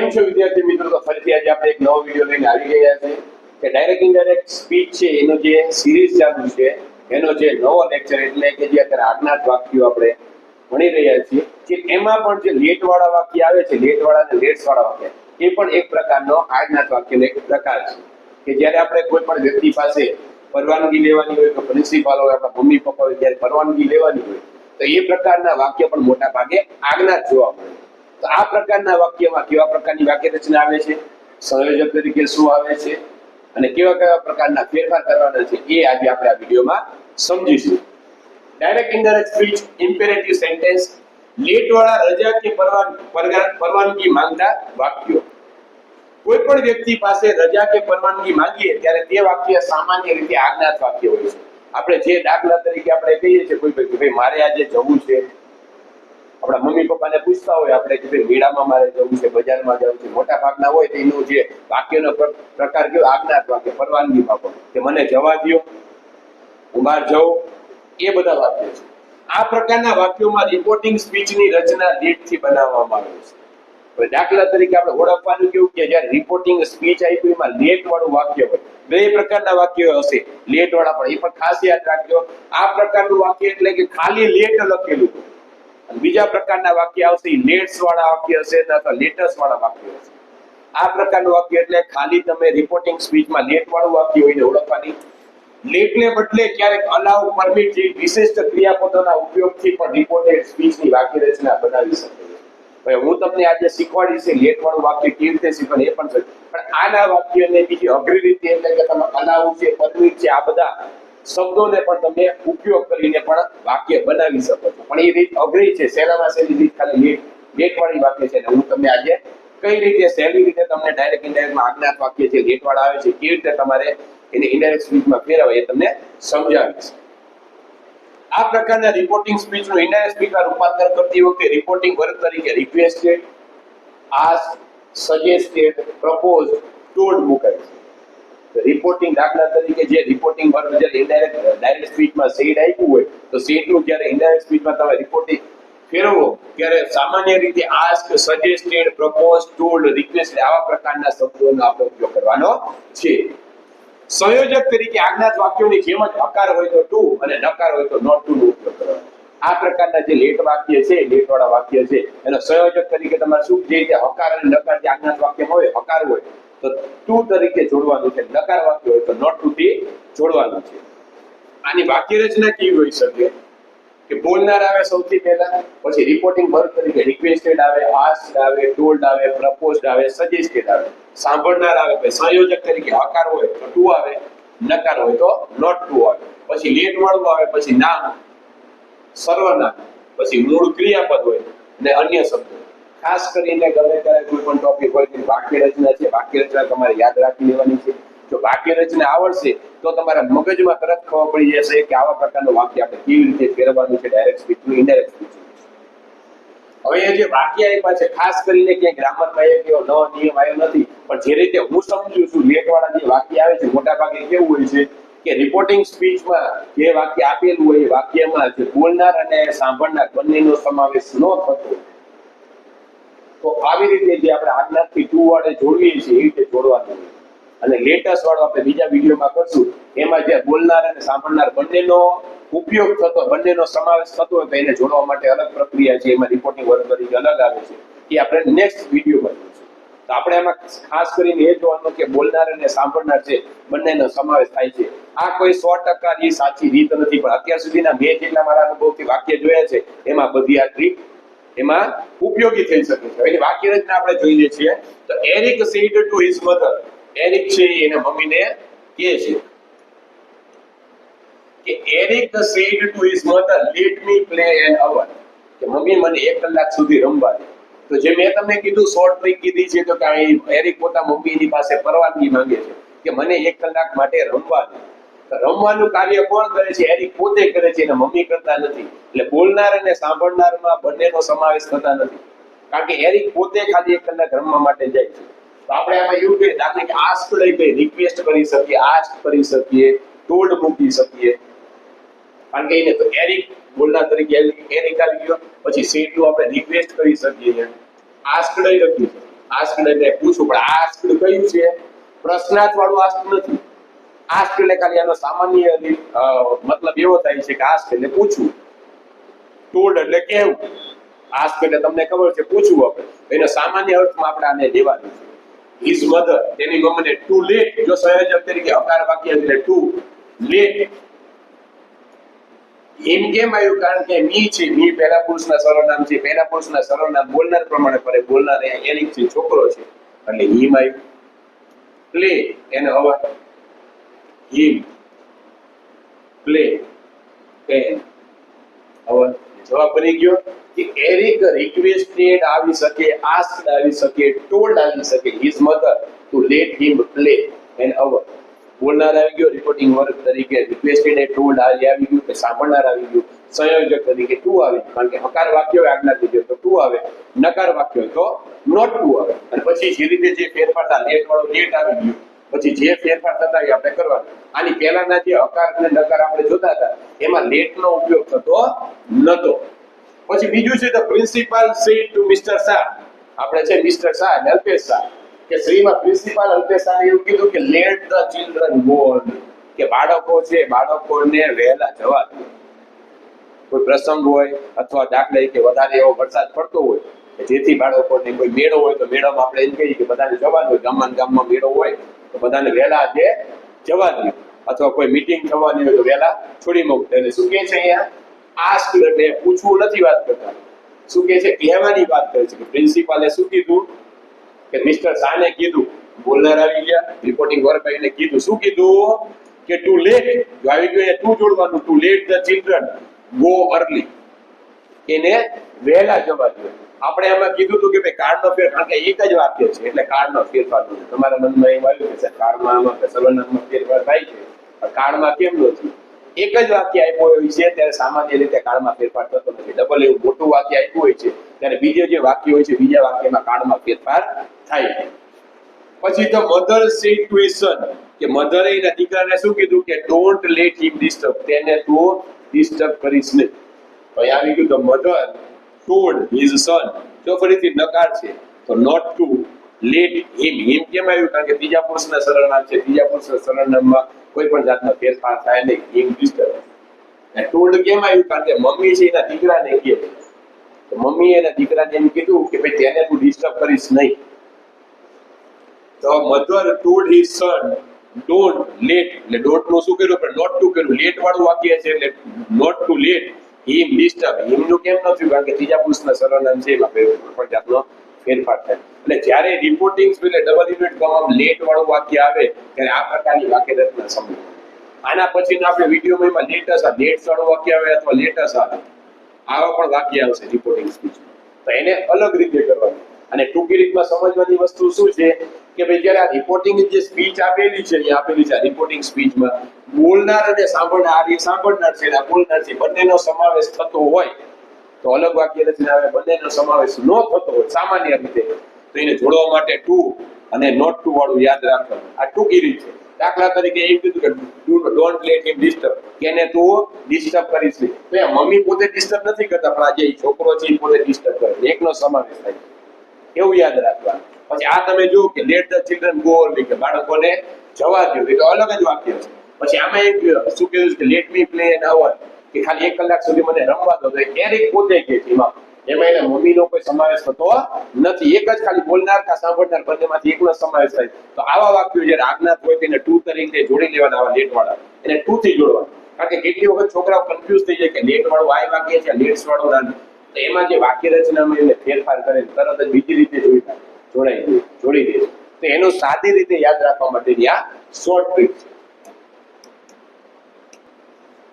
કેમ છો વિદ્યાર્થી મિત્રો? તો ફરીથી આજે આપણે એક નવો વિડિયો લઈને આવી ગયા છે કે ડાયરેક્ટ ઇનડાયરેક્ટ સ્પીચ છે એનો જે સિરીઝ ચાલુ છે એનો જે નવો લેક્ચર એટલે કે જે અત્યારે આજ્ઞાત વાક્યો આપણે ભણી રહ્યા છીએ કે એમાં પણ જે લેટ વાળા વાક્ય આવે છે, લેટ વાળા અને લેટ્સ વાળા વાક્ય, એ પણ એક પ્રકારનો આજ્ઞાત વાક્યનો એક પ્રકાર છે કે જ્યારે આપણે કોઈ પણ વ્યક્તિ પાસે પરવાનગી લેવાની હોય તો પ્રિન્સિપાલ હોય, આપણા મમ્મી પપ્પા હોય, જ્યારે પરવાનગી લેવાની હોય તો એ પ્રકારના વાક્ય પણ મોટા ભાગે આજ્ઞાત જોવા મળે. તો આ પ્રકારના વાક્યમાં કેવા પ્રકારની વાક્ય રચના આવે છે, સંયોજક તરીકે શું આવે છે અને કેવા કેવા પ્રકારના ફેરફાર કરવાના છે એ આજે આપણે આ વિડીયોમાં સમજીશું. Direct indirect speech, imperative sentence, let વાળા રજા કે પરવાનગી માંગતા વાક્યો. કોઈ પણ વ્યક્તિ પાસે રજા કે પરવાનગી માંગીએ ત્યારે તે વાક્ય સામાન્ય રીતે આજ્ઞાત વાક્ય હોય છે. આપણે જે દાખલા તરીકે આપણે કહીએ છીએ કોઈ ભાઈ મારે આજે જવું છે, આપણા મમ્મી પપ્પાને પૂછતા હોય આપણે કે ભાઈ મેળામાં મારે જવું છે, બજારમાં જવું છે, મોટા ભાગના હોય તો એનું જે વાક્યનો પ્રકાર કેવો આજ્ઞાત વાક્ય, પરવાનગી માંગો કે મને જવા દો, હું બહાર જાઉં, એ બધા વાક્યો છે. આ પ્રકારના વાક્યોમાં રિપોર્ટિંગ સ્પીચની રચના લેટથી બનાવવામાં આવે છે. હવે દાખલા તરીકે આપણે ઓળખવાનું કેવું કે જ્યારે રિપોર્ટિંગ સ્પીચ આપ્યું એમાં લેટ વાળું વાક્ય હોય, બે પ્રકારના વાક્યો હશે, લેટ વાળા પણ, એ પણ ખાસ યાદ રાખજો. આ પ્રકારનું વાક્ય એટલે કે ખાલી લેટ લખેલું, અને બીજા પ્રકારના વાક્ય આવશે લેટ્સ વાળા વાક્ય હશે અથવા લેટસ વાળા વાક્ય હશે. આ પ્રકારનું વાક્ય એટલે ખાલી તમે રિપોર્ટિંગ સ્પીચમાં લેટ વાળું વાક્ય હોય ને ઓળખવાની. લેટને બદલે ક્યારેક અલાઉ, પરમિટ જેવી વિશિષ્ટ ક્રિયાપદોના ઉપયોગથી પણ રિપોર્ટેડ સ્પીચની વાક્ય રચના બનાવી શકે છે. હવે હું તમને આજે શીખવાડીશ લેટ વાળું વાક્ય કેવી રીતે શીખવાનું એ પણ છે, પણ આના વાક્યને બીજી અઘરી રીતે એટલે કે તમે અલાઉ છે, પરમિટ છે, આ બધા શબ્દોને પણ તમે ઉપયોગ કરીને પણ વાક્ય બનાવી શકો છો. પણ એ રીત અઘરી છે, સહેલામાં સહેલી રીત ખાલી લેટ વાળી વાક્ય છે. હું તમને આજે કઈ રીતે સહેલી રીતે તમને ડાયરેક્ટ ઇનડાયરેક્ટમાં આજ્ઞાત વાક્ય છે લેટ વાળા આવે છે કેવી રીતે તમારે એને ઇનડાયરેક્ટ સ્પીચમાં ફેરવાય એ તમને સમજાવીશ. આ પ્રકારના રિપોર્ટિંગ સ્પીચનું ઇનડાયરેક્ટ સ્પીચમાં રૂપાંતર કરતી વખતે રિપોર્ટિંગ વર્ગ તરીકે requested, ask, suggested, propose, told મુકાય છે. રિપોર્ટિંગ દાખલા તરીકે જે રિપોર્ટિંગ વર્ગ જ્યારે ઇનડાયરેક્ટ ડાયરેક્ટ સ્પીચમાં સેડ આપ્યું હોય તો સેડનું જ્યારે ઇનડાયરેક્ટ સ્પીચમાં તમે રિપોર્ટિંગ ફેરવો ત્યારે સામાન્ય રીતે ask, suggested, propose, told, requested આવા પ્રકારના શબ્દોનો આપણે ઉપયોગ કરવાનો છે. સંયોજક તરીકે આજ્ઞાત વાક્યોની જેમ જ હકાર હોય તો ટુ અને નકાર હોય તો નોટ ટુ નો ઉપયોગ કરવાનો. આ પ્રકારના જે લેટ વાક્ય છે, લેટ વાળા વાક્ય છે, એનો સંયોજક તરીકે તમારે શું જે રીતે હકાર અને નકાર જે આજ્ઞાત વાક્યમાં હોય, હકાર હોય તો ટુ તરીકે જોડવાનું છે, નકાર વાક્ય હોય તો નોટ ટુ થી જોડવાનું છે. આની વાક્ય રચના કેવી હોઈ શકે કે બોલનાર આવે સૌથી પહેલા, પછી રિપોર્ટિંગ વર્ગ તરીકે રિક્વેસ્ટેડ આવે, આસ્ક્ડ આવે, ટોલ્ડ આવે, પ્રપોઝડ આવે, સજેસ્ટેડ આવે. સાંભળનાર આવે પછી સંયોજક તરીકે હકાર હોય તો ટુ આવે, નકાર હોય તો નોટ ટુ આવે. પછી લેટ વાળું આવે પછી નામ, સર્વનામ, પછી મૂળ ક્રિયાપદ હોય અને અન્ય શબ્દો. ખાસ કરીને ગમે ત્યારે કોઈ પણ ટોપિક હોય કે વાક્ય રચના છે, વાક્ય રચના તમારે યાદ રાખી લેવાની છે. જો વાક્ય રચના આવડશે તો તમારા મગજમાં તરત ખબર પડી જશે કે આવા પ્રકારનું વાક્ય આપણે કેવી રીતે ફેરવવાનું છે ડાયરેક્ટ સ્પીચનું ઇનડાયરેક્ટ સ્પીચ. હવે જે વાક્ય આપ્યા છે ખાસ કરીને ક્યાંય ગ્રામરમાં એક એવો નવો નિયમ આવ્યો નથી, પણ જે રીતે હું સમજુ છું લેટ વાળા જે વાક્ય આવે છે મોટા ભાગે કેવું હોય છે કે રિપોર્ટિંગ સ્પીચમાં જે વાક્ય આપેલું હોય એ વાક્યમાં જે બોલનાર અને સાંભળનાર બંનેનો સમાવેશ ન થતો, તો આવી રીતે જે આપણે આજ્ઞાતથી ટુ વાળે જોડીએ છીએ એ રીતે જોડવાનું હોય. અને લેટેસ્ટ વાળો આપણે બીજા વિડીયોમાં કરશું, એમાં જે બોલનાર અને સાંભળનાર બંનેનો ઉપયોગ થતો, બંનેનો સમાવેશ થતો હોય તો એને જોડવા માટે અલગ પ્રક્રિયા છે, એમાં રિપોર્ટિંગ વર્ગ તરીકે અલગ આવે છે, એ આપણે નેક્સ્ટ વિડીયોમાં જોઈશું. તો આપણે એમાં ખાસ કરીને એ જોવાનું કે બોલનાર અને સાંભળનાર છે બંનેનો સમાવેશ થાય છે. આ કોઈ 100% એ સાચી રીત નથી, પણ અત્યાર સુધીના મેં જેટલા મારા અનુભવથી વાક્ય જોયા છે એમાં બધી આ ટ્રીક એમાં ઉપયોગી થઈ શકે છે. એની વાક્ય રચના આપણે જોઈએ છીએ તો Eric said to his mother, Eric છે એના મમ્મીને કહે છે કે Eric said to his mother let me play an hour, કે મમ્મી મને 1 કલાક સુધી રમવા દે. તો જે મેં તમને કીધું શોર્ટ ટ્રીક કીધી છે તો કે એરિક પોતા મમ્મીની પાસે પરવાનગી માંગે છે કે મને 1 કલાક માટે રમવા દે. રમવાનું કાર્ય કોણ કરે છે? એરિક પોતે કરે છે, એના મમ્મી કરતા નથી. એટલે બોલનાર અને સાંભળનારમાં બંનેનો સમાવેશ થતા નથી, કારણ કે એરિક પોતે ખાલી 1 કલાક રમવા માટે જાય છે. તો આપણે આમાં એવું કહીએ દાખલા કે આસ્ક લઈ ગઈ, રિક્વેસ્ટ કરી શકીએ, આસ્ક કરી શકીએ, ટોલ્ડ મૂકી શકીએ, કારણ કે એને તો એરિક બોલનાર તરીકે એરિક આવી ગયો. પછી સેડ ટુ આપણે રિક્વેસ્ટ કરી શકીએ, આસ્ક લઈ શકીએ, આસ્ક એટલે પૂછવું, પણ આ આસ્ક કયું છે? પ્રશ્નાર્થ વાળું આસ્ક નથી. આસ્ક એટલે ખાલી આનો સામાન્ય મતલબ એવો થાય છે કે આસ્ક એટલે પૂછવું, ટોલ્ડ એટલે કહેવું. આસ્ક એટલે તમને ખબર છે પૂછવું, આપણે એનો સામાન્ય અર્થમાં આપણે આને લેવાનું છે. હિઝ મધર, તેની મમ્મીને ટુ લેટ, જો સંયોજક તરીકે હકાર વાક્ય એટલે ટુ લેટ. એમ કેમ આવ્યું? કારણ કે મી છે, મી પહેલા પુરુષના સર્વનામ છે, પહેલા પુરુષના સર્વનામ બોલનાર પ્રમાણે પડે, બોલનાર એલિક છે, છોકરો છે, એટલે હિમ આવ્યું. પ્લે એને હવે હિમ પ્લે પેન. હવે જવાબ બની ગયો કે એરિક રિક્વેસ્ટેડ આવી શકે, આસ્ક્ડ આવી શકે, ટોલ્ડ આવી શકે his mother to let him play an hour. બોલનાર આવી ગયો રિપોર્ટિંગ વર્ક તરીકે, રિક્વેસ્ટેડ એ ટોલ્ડ આવી ગયું, કે સાંભળનાર આવી ગયું, સંયોજક તરીકે ટુ આવી ગયું. કારણ કે હકાર વાક્ય હોય આજ્ઞા દીધો તો ટુ આવે, નકાર વાક્ય હોય તો નોટ ટુ આવે. અને પછી જે રીતે જે ફેરફાર થાય, લેટ વાળો લેટ આવી ગયું, પછી જે ફેરફાર થતા એ આપણે કરવાના. આની પહેલાના જે હકાર અને નકાર આપણે જોતા હતા એમાં લેટ નો ઉપયોગ થતો નતો. પછી બીજું છે the principal said to mister Shah. આપણે છે મિસ્ટર શાહ અને અલ્પેશ શાહ, કે શ્રીમાં પ્રિન્સિપાલ અલ્પેશ શાહને એવું કીધું કે late the children go early, કે બાળકો છે બાળકોને વહેલા જવા દો. કોઈ પ્રસંગ હોય અથવા દાખલા કે વધારે એવો વરસાદ પડતો હોય કે જેથી બાળકોને કોઈ મેળો હોય તો મેળામાં આપણે એમ કહીએ કે બધાને જવા દો, ગામમાં મેળો હોય તો બધાને વહેલા આજે જવા દો, અથવા કોઈ મીટિંગ થવાની હોય તો વહેલા છોડી મૂકતો. એટલે શું કહે છે અહીંયા? આસ્ક એટલે પૂછવું નથી વાત કરતા, શું કહે છે? કહેવાની વાત કરે છે. કે પ્રિન્સિપાલે શું કીધું? કે મિસ્ટર શાહને કીધું, બોલનાર આવી ગયા, રિપોર્ટિંગ વર્ક આવીને કીધું. શું કીધું? કે ટુ લેટ, જો આવી ગયો ટુ જોડવાનું, to let the children go early, એને વહેલા જવા દો. આપણે એમાં કીધું હતું કે ભાઈ કાળનો ફેર, કારણ કે એક જ વાક્ય છે એટલે કાળનો ફેરફાર નથી. તમારા મનમાં એમ આવ્યું કે કાળમાં આમાં સર્વનામમાં ફેરફાર થાય છે, પણ કાળમાં કેમ નથી? એક જ વાક્ય આપ્યું હોય છે ત્યારે સામાન્ય રીતે કાળમાં ફેરફાર થતો નથી. ડબલ એવું મોટું વાક્ય આપ્યું હોય છે ત્યારે બીજે જે વાક્ય હોય છે બીજા વાક્યમાં કાળમાં ફેરફાર થાય છે. પછી the mother said to his son, કે મધરે એના દીકરાને શું કીધું? કે ડોન્ટ લેટ હિમ ડિસ્ટર્બ, તેને તું ડિસ્ટર્બ કરીશ નહીં. ભાઈ આવી ગયું the mother told his son. જો ફરીથી નકાર છે તો not to let him. Him કેમ આવ્યું? કારણ કે ત્રીજા પુરુષના સર્વનામ છે, ત્રીજા પુરુષના સર્વનામમાં કોઈ પણ જાતનો ફેરફાર થાય નહીં, હિમ ડિસ્ટર્બ. ટોલ્ડ કેમ આવ્યું? કારણ કે મમ્મી છે એના દીકરાને કહે છે, તો મમ્મી એના દીકરાને એમ કીધું કે ભાઈ તેને તું ડિસ્ટર્બ કરીશ નહીં. તો mother told his son don't let, એટલે ડોન્ટ નું શું કર્યું? પણ નોટ ટુ કર્યું. લેટ વાળું વાક્ય છે એટલે not to let him disturb. હિમનું કેમ ન થયું? કારણ કે ત્રીજા પુરુષના સર્વનામ છે એમાં પણ જાતનો ફેરફાર થાય. એટલે જ્યારે રિપોર્ટિંગ એટલે ડબલ યુનિટ કમમ લેટ વાળું વાક્ય આવે ત્યારે આ પ્રકારની વાક્ય રચના સમજો. આના પછીના આપણે વિડીયોમાં એમાં લેટસ વાળું વાક્ય આવે અથવા લેટસ આવે, આવા પણ વાક્ય આવશે રિપોર્ટિંગ સ્પીચમાં. તો એને અલગ રીતે કરવાનું. અને ટૂંકી રીતમાં સમજવાની વસ્તુ શું છે કે ભાઈ જ્યારે આ રિપોર્ટિંગ જે સ્પીચ આપેલી છે, અહીંયા આપેલી છે રિપોર્ટિંગ સ્પીચમાં બોલનાર અને સાંભળનાર, એ સાંભળનાર છે અને બોલનાર છે બંનેનો સમાવેશ થતો હોય તો અલગ વાક્ય રચના આવે. બંનેનો સમાવેશ ન થતો હોય સામાન્ય રીતે તો એને જોડવા માટે ટુ અને નોટ ટુ વાળું યાદ રાખવાનું. આ ટૂંકી રીત છે. દાખલા તરીકે એમ કીધું કે ડોન્ટ લેટ હિમ ડિસ્ટર્બ, કે એને તું ડિસ્ટર્બ કરીશ નહીં. તો એ મમ્મી પોતે ડિસ્ટર્બ નથી કરતા, પણ આ જે છોકરો છે એ પોતે ડિસ્ટર્બ કરે, એકનો સમાવેશ થાય, એવું યાદ રાખવાનું. પછી આ તમે જુઓ કે late the children go early, કે બાળકોને જવા દો, એ તો અલગ જ વાક્ય છે. પછી આમાં એક શું કીધું કે let me play an hour, કે ખાલી 1 કલાક સુધી મને રમવા દો. તો એરિક પોતે કે છે એમાં એના મમ્મીનો કોઈ સમાવેશ થતો નથી. એક જ ખાલી બોલનાર કે સાંભળનાર બંનેમાંથી એકનો સમાવેશ થાય. તો આવા વાક્યો જ્યારે આજ્ઞાત હોય તેને ટુ તરીકે જોડી લેવાના. આવા લેટ વાળા એને ટુ થી જોડવાના. કારણ કે કેટલી વખત છોકરાઓ કન્ફ્યુઝ થઈ જાય કે લેટ વાળું આ વાક્ય છે, લેટ્સ વાળું ના. તો એમાં જે વાક્ય રચનામાં એને ફેરફાર કરે તરત જ બીજી રીતે જોડી દે. તો એનું સાદી રીતે યાદ રાખવા માટેની આ શોર્ટ ટ્રીક છે.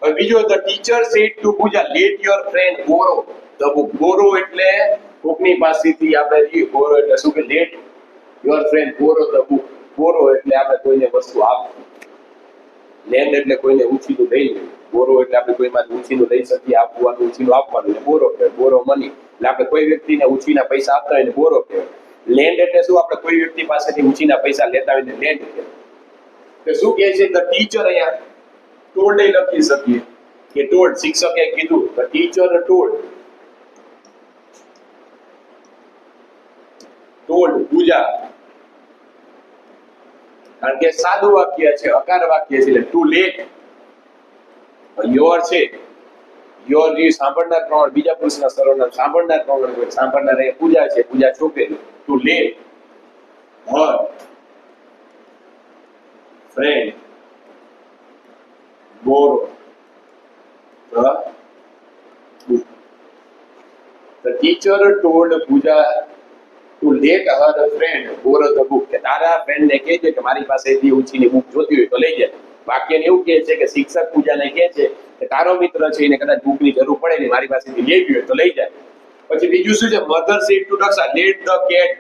હવે બીજો, the teacher said to Pooja let your friend borrow the book. Borrow એટલે કોકની પાસેથી આપણે જે બોરો એટલે શું કે let your friend borrow the book. Borrow એટલે આપણે કોઈને વસ્તુ આપવું. લેન્ડ એટલે કોઈને ઉછીનું લઈ લેવું. બોરો એટલે આપણે કોઈમાં ઉછીનું લઈ શકીએ, આપવાનું, ઉછીનું આપવાનું, એટલે બોરો કહેવાય. બોરો મની એટલે આપણે કોઈ વ્યક્તિને ઉછીના પૈસા આપતા હોય ને બોરો કહેવાય. લેન્ડ એટલે શું? આપણે કોઈ વ્યક્તિ પાસેથી ઉછીના પૈસા લેતા હોય ને લેન્ડ કહેવાય. તો શું કહે છે? ધ ટીચર, અહીંયા ટોલ્ડ લખી શકીએ કે ટોલ્ડ, શિક્ષકે કીધું. ધ ટીચર ટોલ્ડ ટોલ્ડ પૂજા, કારણ કે સાદું વાક્ય છે, હકાર વાક્ય છે, એટલે ટુ લેટ. યોર છે, યોર જે સાંભળનાર પ્રમાણ બીજા પુરુષના સર્વનામ સાંભળનાર પ્રમાણ હોય, સાંભળનાર એ પૂજા છે, પૂજા છોકરી. To let her friend borrow the book. The teacher told Pooja to let her friend borrow the book. કે તારા ફ્રેન્ડ ને કહેજે કે મારી પાસેથી ઊંચીની બુક જોતી હોય તો લઈ જાય. વાક્યને એવું કહે છે કે શિક્ષક પૂજાને કહે છે કે તારો મિત્ર છે એને કદાચ બુકની જરૂર પડે ને મારી પાસેથી લેવી હોય તો લઈ જાય. પછી બીજું શું છે? Mother said to Daksha let the cat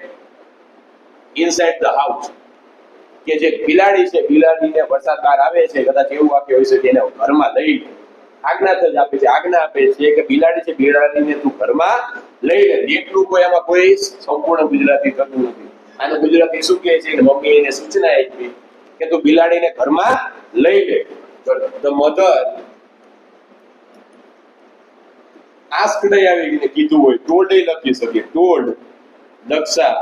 inside the house. કે જે બિલાડી છે, બિલાડીને વરસાદ બહાર આવે છે, કદાચ એવું વાક્ય હોય છે કે એને ઘરમાં લઈ લે. આજ્ઞા જ આપે છે, આજ્ઞા આપે છે કે બિલાડી છે, બિલાડીને તું ઘરમાં લઈ લે. એટલું કોઈ આમાં કોઈ સંપૂર્ણ ગુજરાતી થતું નથી. આનું ગુજરાતી શું કહે છે? મમ્મી એને સૂચના આપી કે તું બિલાડીને ઘરમાં લઈ લે. ધ મધર આસ્કડ આવી કીધું હોય, ટોલ્ડ લખી શકીએ. Told Daksha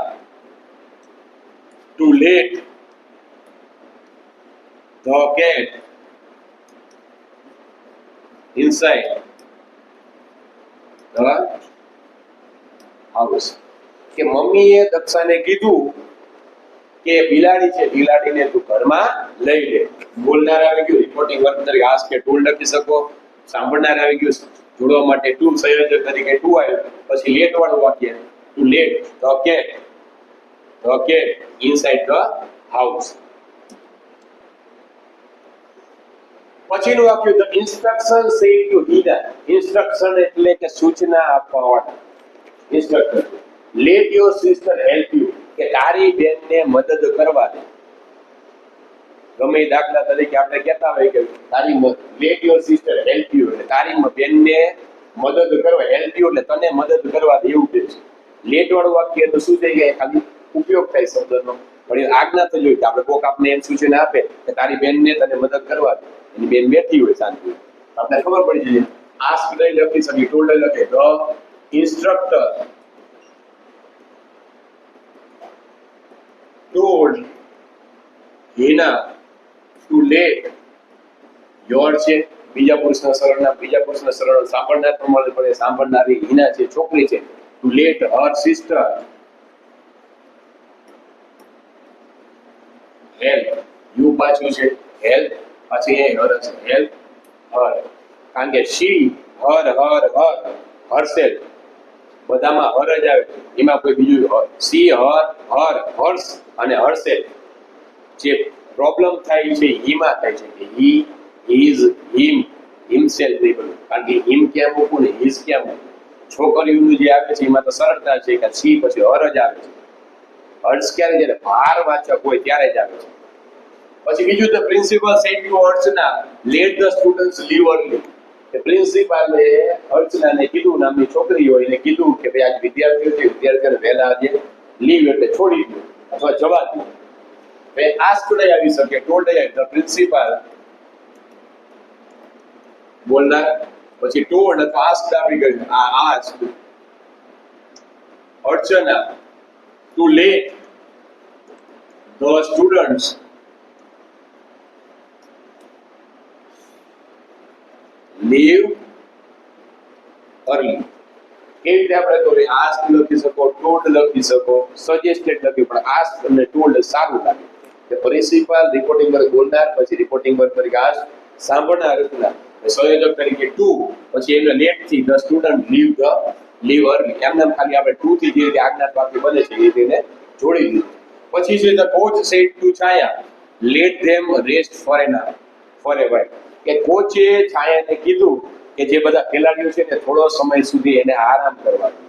to let the cat inside the house. કે મમ્મીએ દક્ષાને કીધું કે બિલાડી છે, બિલાડીને તું ઘરમાં લઈ લે. બોલનાર આવી ગયું રિપોર્ટિંગ વર્ક તરીકે આસ્ક કે ટોલ્ડ લખી શકો. સાંભળનાર આવી ગયું જોડવા માટે ટુ, સંયોજક તરીકે ટુ આવ્યું. પછી લેટ વાળું વાક્ય to let the cat inside the house. પછીનું વાક્ય the instruction said to Hina. Instruction એટલે કે સૂચના આપવાવાળા. Instructor let your sister help you. કે તારી બેનને મદદ કરવા દે. ગમે દાખલા તરીકે આપણે કહેતા હોય કે તારી late your sister help you, એટલે તારી બેનને મદદ કરવા. હેલ્પ યુ એટલે તને મદદ કરવા દે, એવું કહે છે. લેટ વાળું વાક્ય તો શું થઈ ગયા? ખાલી ઉપયોગ થાય શબ્દનો, પણ આજ્ઞા તો જોઈ કે આપણે કોક આપને એમ સૂચના આપે કે તારી બેનને તને મદદ કરવા દે, એની બેન બેઠી હોય શાંતિ, આપણે ખબર પડી જાય. આસ્ક નહીં લખી શકીએ, ટોલ્ડ લખે. The instructor told Hina to let your છે, બીજા પુરુષના સર્વનામ, બીજા પુરુષના સર્વનામ સાંભળનાર પ્રમાણે પડે. સાંભળનારી હિના છે, છોકરી છે. To let her sister help. You પાછું છે હેલ્પ, પછી એ હર છે, હેલ્પ હર. કારણ કે શી હર હરસેલ્ફ, બધામાં હર જ આવે, એમાં કોઈ બીજું સી હર્સ અને હરસેલ્ફ. જે પ્રોબ્લેમ થાય છે હીમાં થાય છે કે હી, હિઝ, હિમ, હિમસેલ્ફ નહીં બનવું. કારણ કે હિમ ક્યાં મૂકવું ને હિઝ ક્યાં મૂકવું. છોકરીઓનું જે આવે છે એમાં તો સરળતા છે કે સી પછી હર જ આવે છે. હર્ષ ક્યારે? જ્યારે ભાર વાચક હોય ત્યારે જ આવે છે. પછી બીજું તો principal said to Archana let the students leave early. કે પ્રિન્સિપાલે અર્ચનાને કીધું, નામની છોકરી હોય એને કીધું કે ભાઈ આજ વિદ્યાર્થીઓને વહેલા આજે લીવ એટલે છોડી દો અથવા જવા દો. ભાઈ આસ્કડ આવી શકે, ટોલ્ડ આવી. ધ પ્રિન્સિપાલ બોલનાર, પછી ટોલ્ડ અથવા આસ્કડ આવી ગયું. આ asked Archana to let the students leave early. એ રીતે આપણે તો આસ્ક લખી શકો, ટોલ્ડ લખી શકો, સજેસ્ટેડ લખ્યું, પણ આસ્ક અને ટોલ્ડ સારું લાગે. કે પ્રિન્સિપાલ રિપોર્ટિંગ વર્ક બોલનાર, પછી રિપોર્ટિંગ વર્ક તરીકે આસ્ક સાંભળનાર રચના, સંયોજક તરીકે ટુ, પછી એમને લેટ થી ધ સ્ટુડન્ટ લીવ અર્લી. એમને ખાલી આપણે ટુ થી જે રીતે આજ્ઞાત વાક્ય બને છે એ રીતે જોડી દીધું. પછી છે the coach said to Chhaya let them rest for an while. કે કોચે છાયાને કીધું કે જે બધા ખેલાડીઓ છે ને થોડો સમય સુધી એને આરામ કરવા દો.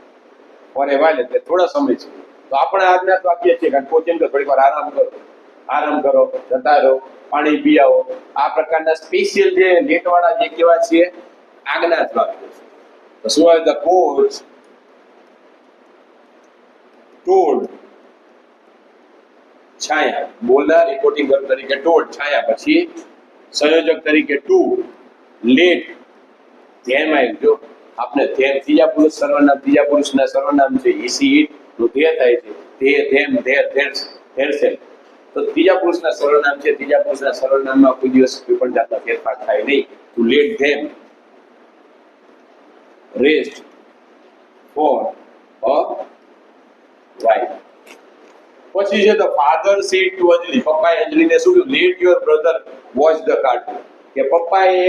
ફોર એ while એટલે થોડા સમય સુધી. તો આપણે આજ્ઞાત વાક્ય છે કે કોચ એમ કે થોડીક વાર આરામ કરો, જતા રહો, પાણી પી આવો. આ પ્રકારના સ્પેશિયલ જે લેટ વાળા જે કેવા છે આજ્ઞાત વાક્ય છે. તો શું આવે? ધ કોચ ટોલ્ડ છાયા, બોલનાર રિપોર્ટિંગ વર્ક તરીકે ટોલ્ડ છાયા, પછી સંયોજક તરીકે ટુ લેટ ધ્યાન આવ્યું. જો આપણે ધ્યાન ત્રીજા પુરુષના સર્વનામ છે, ઈસી ઇટ નું ધ્યેય થાય છે. They them their themselves. તો ત્રીજા પુરુષના સર્વનામ છે, ત્રીજા પુરુષના સર્વનામમાં કોઈ દિવસ કોઈ પણ જાતનો ફેરફાર થાય નહીં. To let them rest for a while. પછી છે તો ફાધર સેડ ટુ અંજલિ, પપ્પાએ અંજલિને શું કીધું? Late your brother watch the cartoon. કે પપ્પાએ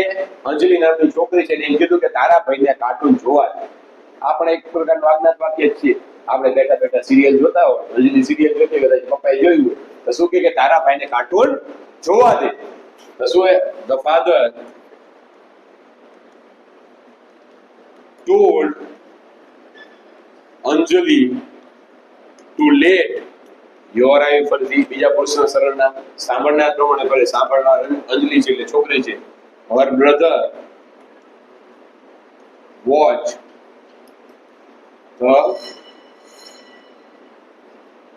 અંજલિ નામની છોકરી છે એને એમ કીધું કે તારા ભાઈને કાર્ટૂન જોવા દે. આપણે એક પ્રકારનું આજ્ઞાત વાક્ય જ છીએ. આપણે બેઠા બેઠા સિરિયલ જોતા હોય, અંજલિ સિરિયલ જોતી કદાચ પપ્પાએ જોયું હોય તો શું કે તારા ભાઈને કાર્ટૂન જોવા દે. તો શું the father told Anjali to let your આઈ ફરજી. બીજા પુરુષના સર્વનામ સાંભળનાર પ્રમાણે કરે. સાંભળનાર અંજલિ છે એટલે છોકરી છે. હર બ્રધર વોચ ધ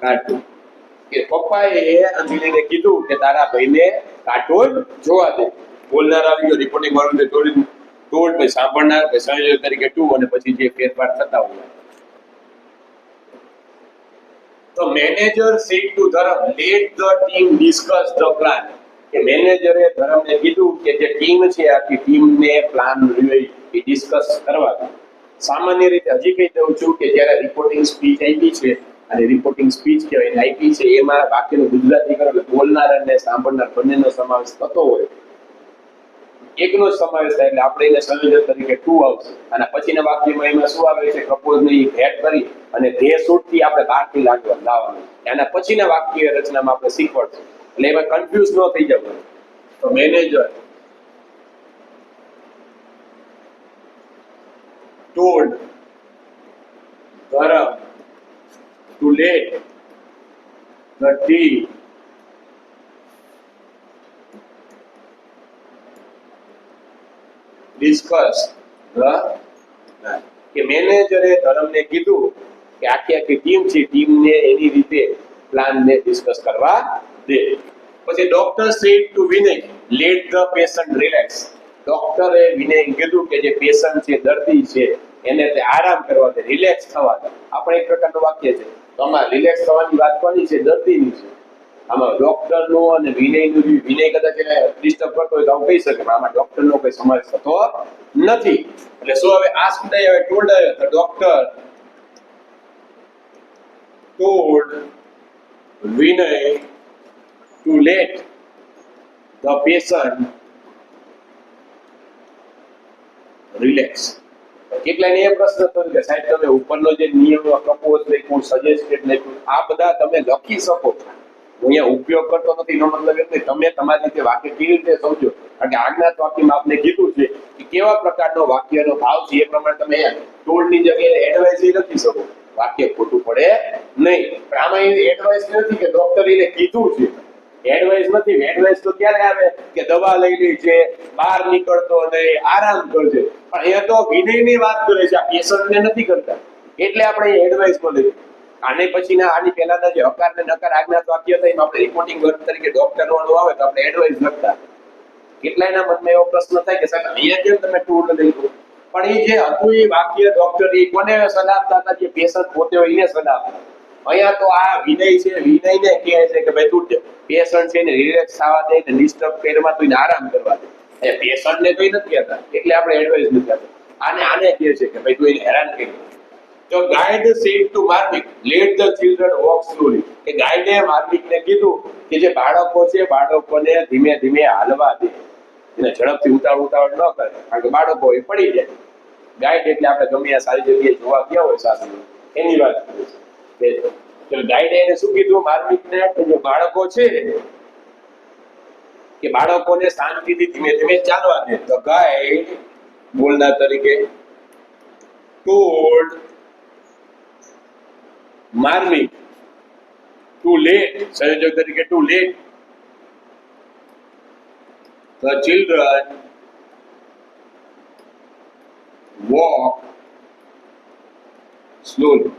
કાર્ટૂન. કે પપ્પાએ અંજલિને કીધું કે તારા ભાઈને કાર્ટૂન જોવા દે. બોલનાર આવી ગયો, રિપોર્ટિંગ વાળું ટોલ્ડ પછી સાંભળનાર પછી સંયોજક તરીકે ટુ અને પછી જે ફેરફાર થતા હોય. તો manager said to Dharam late the team discuss the plan. કે મેનેજરે ધરમને કીધું કે જે ટીમ છે આખી ટીમને પ્લાન ડિસ્કસ કરવા. સામાન્ય રીતે હજી કહી દઉં છું કે જ્યારે રિપોર્ટિંગ સ્પીચ આપી છે અને રિપોર્ટિંગ સ્પીચ કહેવાય આપી છે એમાં વાક્યનું ગુજરાતી કરો એટલે બોલનાર અને સાંભળનાર બંનેનો સમાવેશ થતો હોય. એકનો જ સમાવેશ થાય એટલે આપણે એને સંયોજક તરીકે ટુ આવશે. અને પછીના વાક્યમાં એમાં શું આવે છે? પ્રપોઝ ની ભેટ કરી અને ધે શૂટથી આપણે બહારથી લાવવાનું. એના પછીના વાક્ય રચનામાં આપણે શીખવાડશું એટલે એમાં કન્ફ્યુઝ ન થઈ જવું. તો manager told Dharam to let the team discuss the plan. કે મેનેજરે ધરમને કીધું કે આખી ટીમ છે, ટીમને એની રીતે પ્લાનને ડિસ્કસ કરવા દે. પછી doctor said to Vinay late the patient relax. ડોક્ટરે વિનયને કીધું કે જે પેશન્ટ છે, દર્દી છે, એને તે આરામ કરવા દે, રિલેક્સ થવા દે. આપણે એક પ્રકારનું વાક્ય છે. તો આમાં રિલેક્સ થવાની વાત કોની છે? દર્દીની છે. આમાં ડોક્ટરનો અને વિનયનું, વિનય કદાચ એને ડિસ્ટર્બ કરતો હોય તો આવું કહી શકે, પણ આમાં ડોક્ટરનો કોઈ સમાવેશ થતો નથી. એટલે શું હવે આસ્ક નહીં, હવે ટોલ્ડ આવે. તો doctor told Vinay to let the patient relax. કેટલાને એ પ્રશ્ન થયો કે સાહેબ તમે ઉપરનો જે નિયમ પ્રપોઝ લખ્યું, સજેસ્ટેડ લખ્યું, આ બધા તમે લખી શકો છો. હું અહીંયા ઉપયોગ કરતો નથી એનો મતલબ એમ નહીં, તમે તમારી રીતે વાક્ય કેવી રીતે સમજો. કારણ કે આજ્ઞાત વાક્યમાં આપણે કીધું છે કે કેવા પ્રકારનો વાક્યનો ભાવ છે એ પ્રમાણે તમે ટોલ્ડની જગ્યાએ એડવાઇસ લખી શકો. વાક્ય ખોટું પડે નહીં. પણ આમાં એડવાઇસ નથી કે ડોક્ટરે એને કીધું છે. એડવાઇસ નથી. એડવાઇસ તો ક્યારે આવે કે દવા લઈ લે છે, બહાર નીકળતો નહીં, આરામ કરજે. પણ અહીંયા તો વિનયની વાત કરે છે, આ પેશન્ટને નથી કરતા. એટલે આપણે એડવાઇસ બોલે. આને પછીના આની પહેલાના જે હકાર ને નકાર આજ્ઞાત વાક્ય હતા એમાં આપણે રિપોર્ટિંગ વર્ક તરીકે ડોક્ટર વાળું આવે તો આપણે એડવાઇસ લખતા. કેટલાયના મનમાં એવો પ્રશ્ન થાય કે સાહેબ અહીંયા કેમ તમે ટૂર લખ્યું? પણ એ જે હતું એ વાક્ય ડોક્ટર એ કોને સલાહ આપતા હતા? જે પેશન્ટ પોતે હોય એને સલાહ આપતા. અહીંયા તો આ વિનય છે, વિનયને કહે છે કે ભાઈ તું પેશન્ટ છે ને રિલેક્સ થવા દે ને ડિસ્ટર્બ કરવા તો એને આરામ કરવા દે. એ પેશન્ટને કઈ નથી કહેતા એટલે આપણે એડવાઇસ નથી આપતા. આને કહે છે કે ભાઈ તું એને હેરાન કરી. તો guide said to Marmik let the children walk slowly. કે ગાઈડે માર્મિકને કીધું કે જે બાળકો છે બાળકોને ધીમે ધીમે હાલવા દે, એને ઝડપથી ઉતાવળ ન કરે, કારણ કે બાળકો એ પડી જાય. ગાઈડ એટલે આપણે ગમે આ સારી જગ્યાએ જોવા ગયા હોય સાસુ એની વાત કરીએ તો ગાઈડે એને શું કીધું માર્મિકને કે જે બાળકો છે કે બાળકોને શાંતિથી ધીમે ધીમે ચાલવા દે. તો ગાઈડ બોલનાર તરીકે told માર્મિક ટુ લેટ, સંયોજક તરીકે to let the children walk slowly.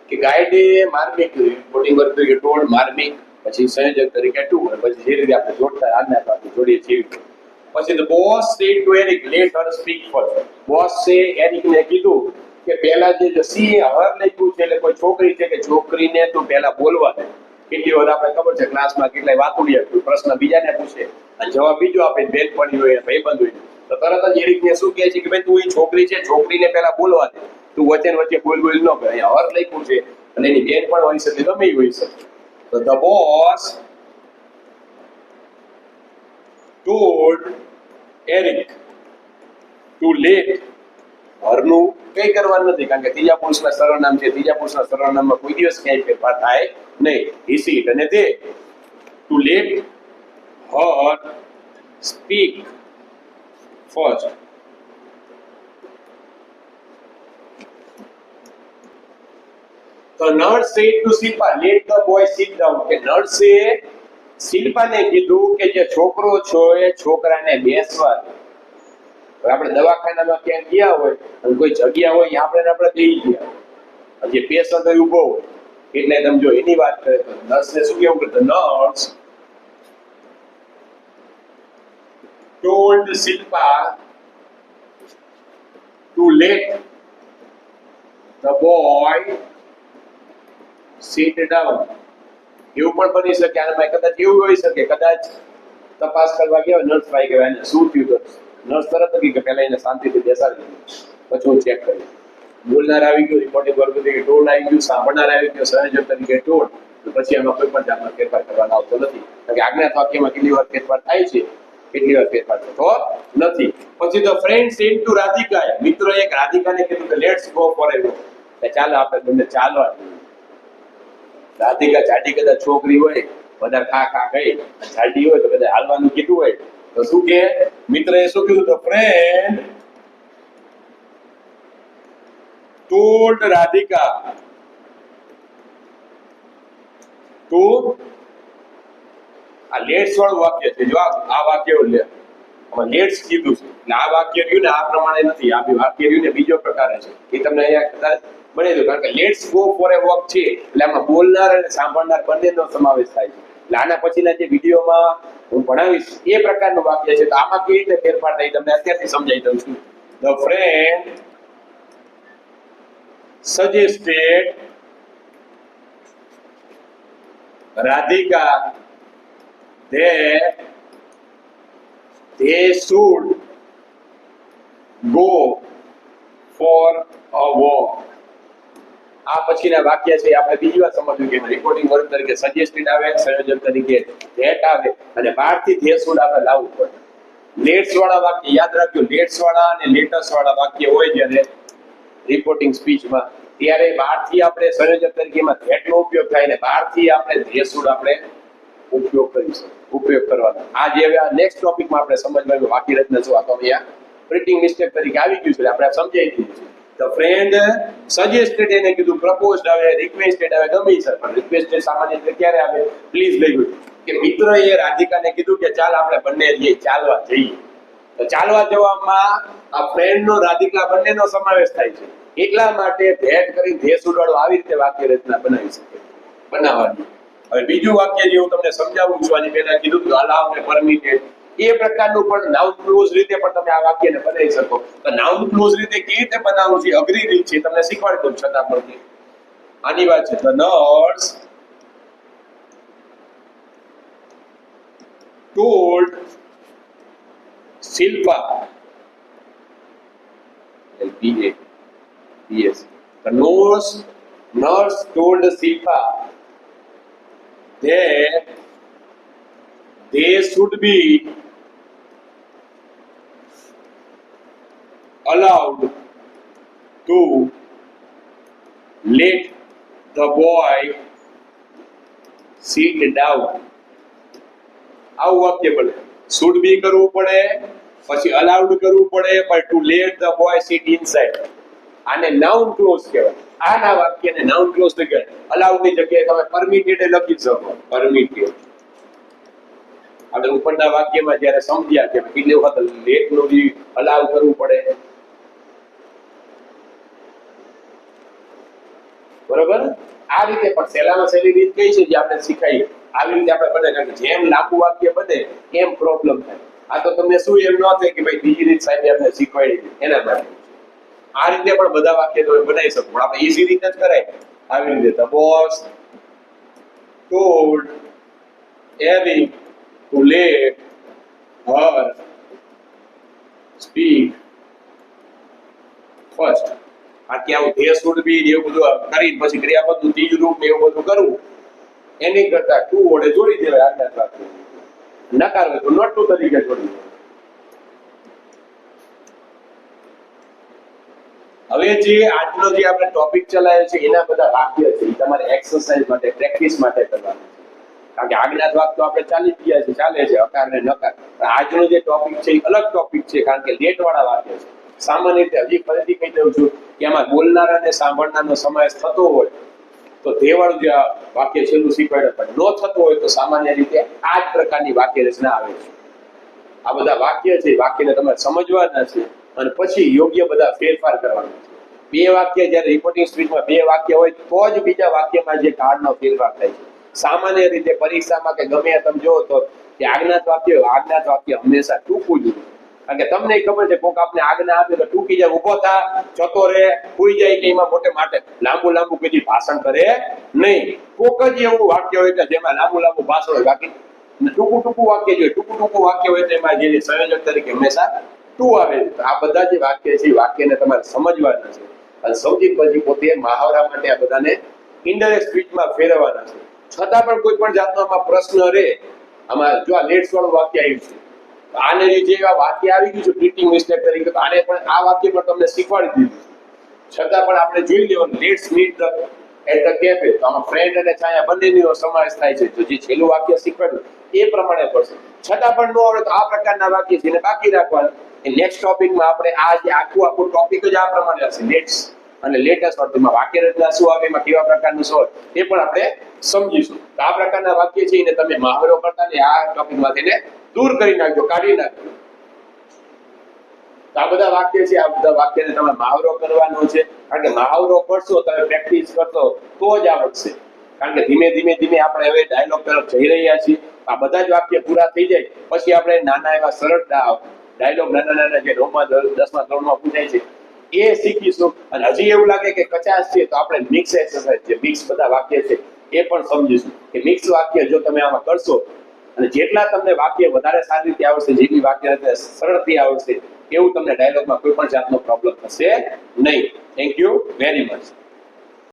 કે ગાઈડે માર્મિક રિપોર્ટિંગ વર્ક તરીકે ટોલ્ડ માર્મિક, પછી સંયોજક તરીકે ટુ, અને પછી જે રીતે આપણે જોડતા આજ્ઞા આપણે જોડીએ છીએ. પછી the boss said to Eric let her speak first. Boss છે એરિકને કીધું કે પહેલા જે સી હર લખ્યું છે એટલે કોઈ છોકરી છે કે છોકરીને તું પહેલા બોલવા દે. કેટલી વાર આપણે ખબર છે ક્લાસમાં કેટલાય વાતુડિયા કોઈ પ્રશ્ન બીજાને પૂછે અને જવાબ બીજો આપે, બેનપણી હોય ભાઈબંધ હોય તો તરત જ એરિકને શું કહે છે કે ભાઈ તું એ છોકરી છે, છોકરીને પહેલા બોલવા દે, તું વચ્ચે વચ્ચે બોલ ન કરે. અહીંયા હર લખ્યું છે અને એની બેન પણ હોઈ શકે, ગમે એ હોઈ શકે. તો the boss told Eric to let હરનું કઈ કરવાનું નથી, કારણ કે ત્રીજા પુરુષના સર્વનામ છે. ત્રીજા પુરુષના સર્વનામમાં કોઈ દિવસ ક્યાંય ફેરફાર થાય નહીં. He it અને તે to let her speak first. The nurse said to Shilpa, let the boy sit down. કે નર્સે શિલ્પાને કીધું કે જે છોકરો છો એ છોકરાને બેસવા દે. હવે આપણે દવાખાનામાં ક્યાંક ગયા હોય અને કોઈ જગ્યા હોય આપણે બેસી ગયા, જે પેશન્ટ હોય ઊભો હોય એટલે તમે જો એની વાત કરે તો નર્સને શું કેવું કે the nurse told Shilpa to let the boy sit down. એવું પણ બની શકે, આમાં કદાચ એવું હોઈ શકે, કદાચ તપાસ કરવા ગયા નર્સ ભાઈ કહેવાય એને શું થયું તો નર્સ તરત જ કે પહેલા એને શાંતિથી બેસાડી દીધું, પછી હું ચેક કરી. બોલનાર આવી ગયો, રિપોર્ટિંગ વર્ગ તરીકે ટોલ આવી ગયું, સાંભળનાર આવી ગયો, સંયોજક તરીકે ટોલ, તો પછી એમાં કોઈ પણ જાતનો ફેરફાર કરવાનો આવતો નથી. કારણ કે આજ્ઞાત વાક્યમાં કેટલી વાર ફેરફાર થાય છે, કેટલી વાર ફેરફાર થતો નથી. પછી તો ફ્રેન્ડ સેડ ટુ રાધિકા, મિત્રોએ એક રાધિકાને કીધું કે let's go for A walk, કે ચાલો આપણે બંને ચાલવા જઈએ. રાધિકા જાડી કદાચ છોકરી હોય, બધા ખા ખા ગઈ, જાડી હોય તો કદાચ હાલવાનું કીધું હોય તો શું કે મિત્રએ શું કીધું તો ફ્રેન્ડ told રાધિકા to આ લેટ્સ વાળું વાક્ય છે. જો આ વાક્ય લે આમાં લેટ્સ કીધું છે એટલે આ વાક્ય રહ્યું ને આ પ્રમાણે નથી, આ વાક્ય રહ્યું ને બીજો પ્રકાર છે. એ તમને અહીંયા કદાચ બની દઉં, કારણ કે let's go for A walk છે એટલે આમાં બોલનાર અને સાંભળનાર બંનેનો સમાવેશ થાય છે. એટલે આના પછીના જે વિડીયોમાં હું ભણાવીશ એ પ્રકારનું વાક્ય છે. તો આમાં કેવી રીતે ફેરફાર થાય તમને અત્યારથી સમજાવી દઉં છું. The friend suggested Radhika that they should go for a walk. આ પછીના વાક્ય છે આપણે બીજી વાર સમજવું કે રિપોર્ટિંગ વર્ક તરીકે સજેસ્ટેડ આવે, સંયોજક તરીકે ધેટ આવે અને બહારથી ધે શુડ આપણે લાવવું પડે. લેટ્સ વાળા વાક્ય યાદ રાખજો, લેટ્સ વાળા અને લેટસ વાળા વાક્ય હોય જ્યારે રિપોર્ટિંગ સ્પીચમાં ત્યારે બહારથી આપણે સંયોજક તરીકેમાં ધેટનો ઉપયોગ થાય ને બહારથી આપણે ધે શુડ આપણે ઉપયોગ કરવાનો. આ જે નેક્સ્ટ ટોપિકમાં આપણે સમજવાનું વાક્ય રચના શું આ તો અહીંયા પ્રિન્ટિંગ મિસ્ટેક તરીકે આવી ગયું છે, આપણે સમજાવી દીધું છે. ધ ફ્રેન્ડ સજેસ્ટેડ એને કીધું, પ્રપોઝડ આવે, રિક્વેસ્ટેડ આવે, ગમે છે, પણ રિક્વેસ્ટેડ સામાન્ય રીતે ક્યારે આવે પ્લીઝ લઈ ગયું કે મિત્રએ રાધિકાને કીધું કે ચાલ આપણે બંને ચાલવા જઈએ. તો ચાલવા જવામાં આ ફ્રેન્ડ નો રાધિકા બંનેનો સમાવેશ થાય છે. એટલા માટે ભેટ કરી ધે સુડાડો આવી રીતે વાક્ય રચના બનાવી શકે બનાવવાની. હવે બીજું વાક્ય જે હું તમને સમજાવું છું, આની પહેલા કીધું કે અલાઉ ને પરમિટેડ, એ પ્રકારનું પણ નાઉન ક્લોઝ રીતે પણ તમે આ વાક્યને બનાવી શકો. તો નાઉન ક્લોઝ રીતે કેવી રીતે બનાવવું છે અઘરી રીત છે, તમને શીખવાડી દઉં છતાં પણ આની વાત છે. The nurse told Shilpa yes the nurse told Shilpa that they should be allowed to let the boy sit down. આવું વાક્ય બને. should be કરવું પડે, પછી allowed કરવું પડે, પણ to let the boy sit inside. આને નાઉન ક્લોઝ કહેવાય. આના વાક્યને નાઉન ક્લોઝ કહેવાય. allowed ની જગ્યાએ તમે permitted લખી શકો, permitted. આપણે ઉપરના વાક્યમાં જ્યારે સમજ્યા કે કેટલી વખત લેટ નું બી અલાઉ કરવું પડે, બરોબર. આ રીતે પણ સહેલામાં સહેલી રીત કઈ છે જે આપણે શીખાઈએ, આવી રીતે આપણે બને. કારણ કે જેમ લાંબુ વાક્ય બને એમ પ્રોબ્લેમ થાય. આ તો તમને શું એમ ન થાય કે ભાઈ બીજી રીત સાહેબ આપણે શીખવાડી એના માટે. આ રીતે પણ બધા વાક્ય તમે બનાવી શકો, પણ આપણે ઈઝી રીતે જ કરાય આવી રીતે. The boss told Abby to let her speak first. બાકી આવું they should be એવું બધું કરી પછી ક્રિયાપદનું ત્રીજું રૂપ ને એવું બધું કરવું એની કરતા ટુ વડે જોડી દેવાય આજ્ઞાત વાક્ય. નકાર હોય તો નોટ ટુ તરીકે જોડી દેવાય. હવે જે આજનો જે આપણે ટોપિક ચલાવ્યો છે એના બધા વાક્ય છે એ તમારે એક્સરસાઇઝ માટે પ્રેક્ટિસ માટે કરવાનું છે. કારણ કે આજ્ઞાત વાક્ય તો આપણે ચાલી જ ગયા છે, ચાલે છે અકાર ને નકાર. પણ આજનો જે ટોપિક છે એ અલગ ટોપિક છે, કારણ કે લેટ વાળા વાક્ય છે. સામાન્ય રીતે હજી ફરીથી કહી દઉં છું કે એમાં બોલનારા અને સાંભળનારનો સમાવેશ થતો હોય તો તે વાળું જે વાક્ય છેલ્લું શીખવાડે, પણ ન થતો હોય તો સામાન્ય રીતે આ જ પ્રકારની વાક્ય રચના આવે છે. આ બધા વાક્ય છે, વાક્યને તમારે સમજવાના છે અને પછી યોગ્ય બધા ફેરફાર કરવાના છે. બે વાક્ય જ્યારે રિપોર્ટિંગ સ્પીચમાં બે વાક્ય હોય તો જ બીજા વાક્યમાં જે કાળનો ફેરફાર થાય છે. સામાન્ય રીતે પરીક્ષામાં કે ગમે તમે જો તો કે આજ્ઞાત વાક્ય હંમેશા ટૂંકું જ હોય. કારણ કે તમને ખબર છે કોક આપને આજ્ઞા આપે તો ટૂંકી જાય, ઊભો થા, જતો રહે, સુઈ જાય કે એમાં મોટે માટે લાંબુ કદી ભાષણ કરે નહીં. કોક જ એવું વાક્ય હોય કે જેમાં લાંબુ ભાષણ હોય, બાકી ટૂંકું વાક્ય જોઈએ. ટૂંકું વાક્ય હોય તો એમાં જે સંયોજક તરીકે હંમેશા ટુ આવે. આ બધા જે વાક્ય છે એ વાક્યને તમારે સમજવાના છે અને સમજી પછી પોતે મહાવરા માટે આ બધાને ઇનડાયરેક્ટ સ્પીચમાં ફેરવવાના છે. છતાં પણ કોઈ પણ જાતનો આમાં પ્રશ્ન રહે, આમાં જો આ લેટ્સ વાળું વાક્ય આવ્યું છે, આને જે આ વાક્ય આવી ગયું છે પ્રિન્ટિંગ મિસ્ટેક તરીકે, તો આને પણ આ વાક્ય પણ તમને શીખવાડી દીધું છે. છતાં પણ આપણે જોઈ લેવાનું let's meet at the cafe, તો આમાં ફ્રેન્ડ અને છાયા બંનેનો સમાવેશ થાય છે. તો જે છેલ્લું વાક્ય શીખવાડ્યું એ પ્રમાણે પડશે. છતાં પણ ન આવડે તો આ પ્રકારના વાક્ય છે એને બાકી રાખવાના. એ નેક્સ્ટ ટોપિકમાં આપણે આ જે આખું ટોપિક જ આ પ્રમાણે હશે, લેટ્સ અને લેટેસ્ટ અર્થમાં વાક્ય રચના શું આવે, એમાં કેવા પ્રકારનું શું હોય એ પણ આપણે સમજીશું. તો આ પ્રકારના વાક્ય છે એને તમે મહાવરો કરતા ને આ ટોપિકમાંથી એને દૂર કરી નાખજો, કાઢી નાખજો. આ બધા વાક્ય છે, આ બધા વાક્યને તમે મહાવરો કરવાનો છે. કારણ કે મહાવરો કરશો, તમે પ્રેક્ટિસ કરશો તો જ આવડશે. કારણ કે ધીમે ધીમે આપણે હવે ડાયલોગ તરફ જઈ રહ્યા છીએ. આ બધા જ વાક્ય પૂરા થઈ જાય પછી આપણે નાના એવા સરળ ડાયલોગ નાના જે 9મા 10મા ધોરણમાં પૂછાય છે એ શીખીશું. અને હજી એવું લાગે કે કચાશ છે તો આપણે મિક્સ એક્સરસાઇઝ છે, મિક્સ બધા વાક્ય છે એ પણ સમજીશું કે મિક્સ વાક્ય જો તમે આમાં કરશો અને જેટલા તમને વાક્ય વધારે સારી રીતે આવડશે, જેટલી વાક્ય સરળથી આવડશે, એવું તમને ડાયલોગમાં કોઈ પણ જાતનો પ્રોબ્લેમ થશે નહીં. Thank you very much.